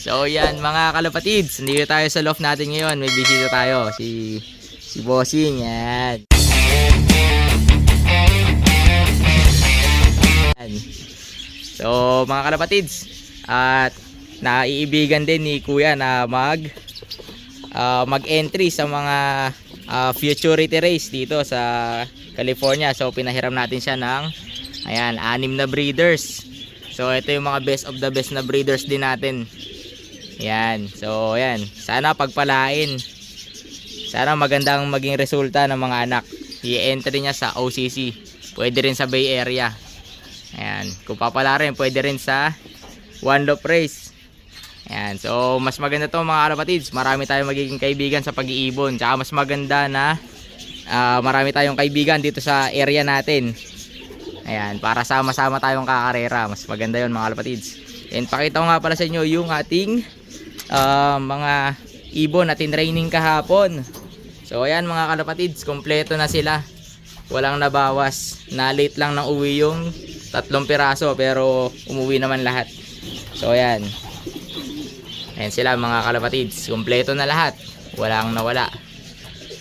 So yan mga kalapatids, nandito tayo sa loft natin ngayon. May bisita tayo, si Bossing. Yan. So mga kalapatids, at naiibigan din ni Kuya na mag-entry sa mga futurity race dito sa California. So pinahiram natin siya ng ayan, 6 na breeders. So ito yung mga best of the best na breeders din natin. Yan. So ayan, sana pagpalain. Sana magandang maging resulta ng mga anak. I-entry niya sa OCC. Pwede rin sa Bay Area. Ayan, kung papala rin, pwede rin sa One Love Race. Ayan, so mas maganda to mga kalapatids. Marami tayong magiging kaibigan sa pag-iibon. Tsaka mas maganda na marami tayong kaibigan dito sa area natin. Ayan, para sama-sama tayong kakarera. Mas maganda yon mga kalapatids. And pakita ko nga pala sa inyo yung ating mga ibon natin training kahapon. So ayan mga kalapatids, kompleto na sila. Walang nabawas. Na-late lang nang uwi yung 3 piraso pero umuwi naman lahat. So ayan. Ayan sila mga kalapatids, kompleto na lahat. Walang nawala.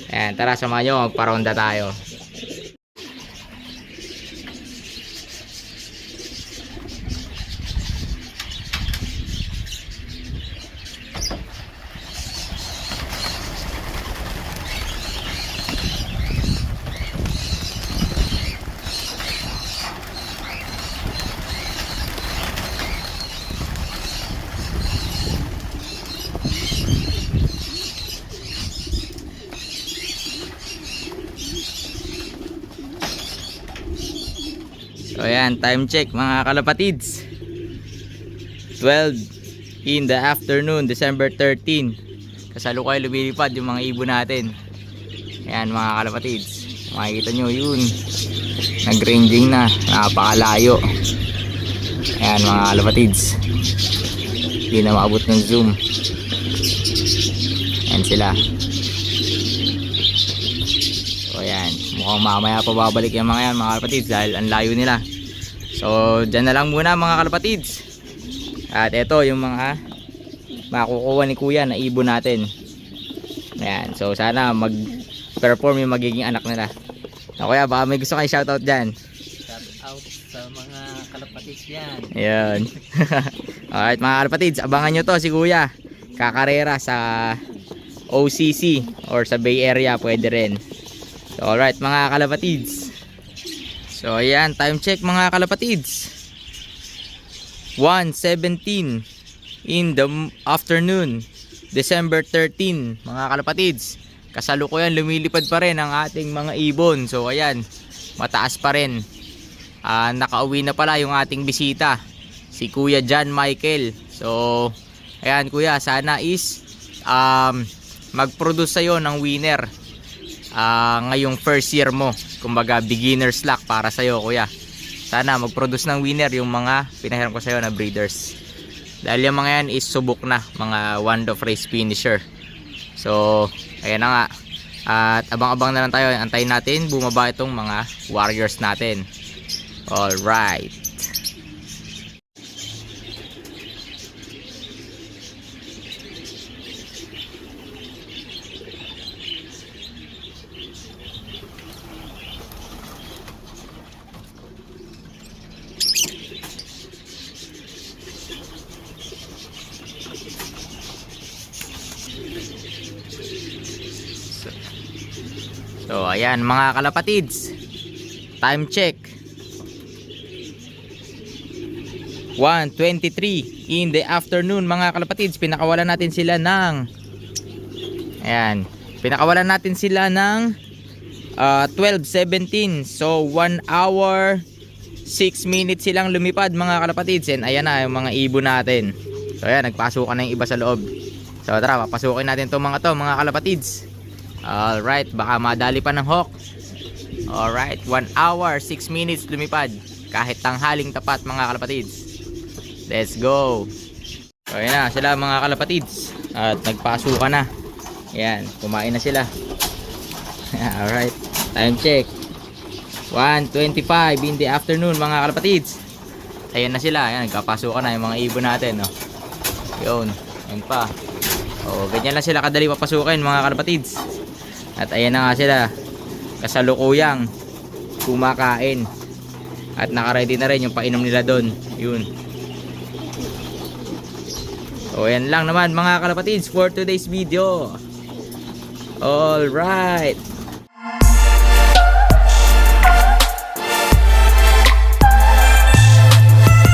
Ayan, tara samahan nyo, magparonda tayo. So ayan, time check mga kalapatids, 12 in the afternoon, December 13. Kasalukay lumilipad yung mga ibon natin. Ayan mga kalapatids, makikita nyo yun, nag-ranging na, napakalayo. Ayan mga kalapatids, hindi na maabot ng zoom. Ayan sila. So ayan, mukhang mamaya pa babalik yung mga yan mga kalapatids dahil ang layo nila. So dyan na lang muna mga kalapatids. At ito yung mga makukuha ni Kuya na ibon natin. Ayan, so sana mag-perform yung magiging anak nila. So Kuya, baka may gusto kayo shoutout dyan. Shoutout sa mga kalapatids yan. Ayan. Alright mga kalapatids, abangan nyo to si Kuya. Kakarera sa OCC or sa Bay Area, pwede rin. So alright mga kalapatids. So ayan, time check mga kalapatids, 1:17 in the afternoon, December 13 mga kalapatids. Kasalukuyan lumilipad pa rin ang ating mga ibon. So ayan, mataas pa rin. Nakauwi na pala yung ating bisita, si Kuya John Michael. So ayan Kuya, sana is mag-produce sa'yo ng winner ngayong first year mo. Kumbaga beginner's luck para sa'yo Kuya. Sana mag-produce ng winner yung mga pinahiram ko sa'yo na breeders. Dahil yung mga yan is subok na, mga One Love Race finisher. So ayan na nga. At abang-abang na lang tayo. Antayin natin bumaba itong mga warriors natin. Alright. So ayan mga kalapatids, time check, 1:23 in the afternoon mga kalapatids. Pinakawalan natin sila ng ayan, pinakawalan natin sila ng 12:17. So 1 hour 6 minutes silang lumipad mga kalapatids. And ayan na yung mga ibon natin. So ayan, nagpasukan na yung iba sa loob. So tara, papasukin natin itong mga kalapatids. Alright, baka madali pa ng hawk. Alright, 1 hour 6 minutes lumipad. Kahit tanghaling tapat mga kalapatids. Let's go. So ayan na sila mga kalapatids. At nagpasukan na. Ayan, kumain na sila. Alright, time check, 1:25 in the afternoon mga kalapatids. Ayan na sila. Ayan, nagpapasukan na yung mga ibon natin, no? Yun. Yan pa. O, ganyan lang sila kadali papasukin mga kalapatids. At ayan na nga sila. Kasalukuyang kumakain. At nakaready na rin yung painom nila doon. Yun. So ayan lang naman mga kalapatids for today's video. Alright.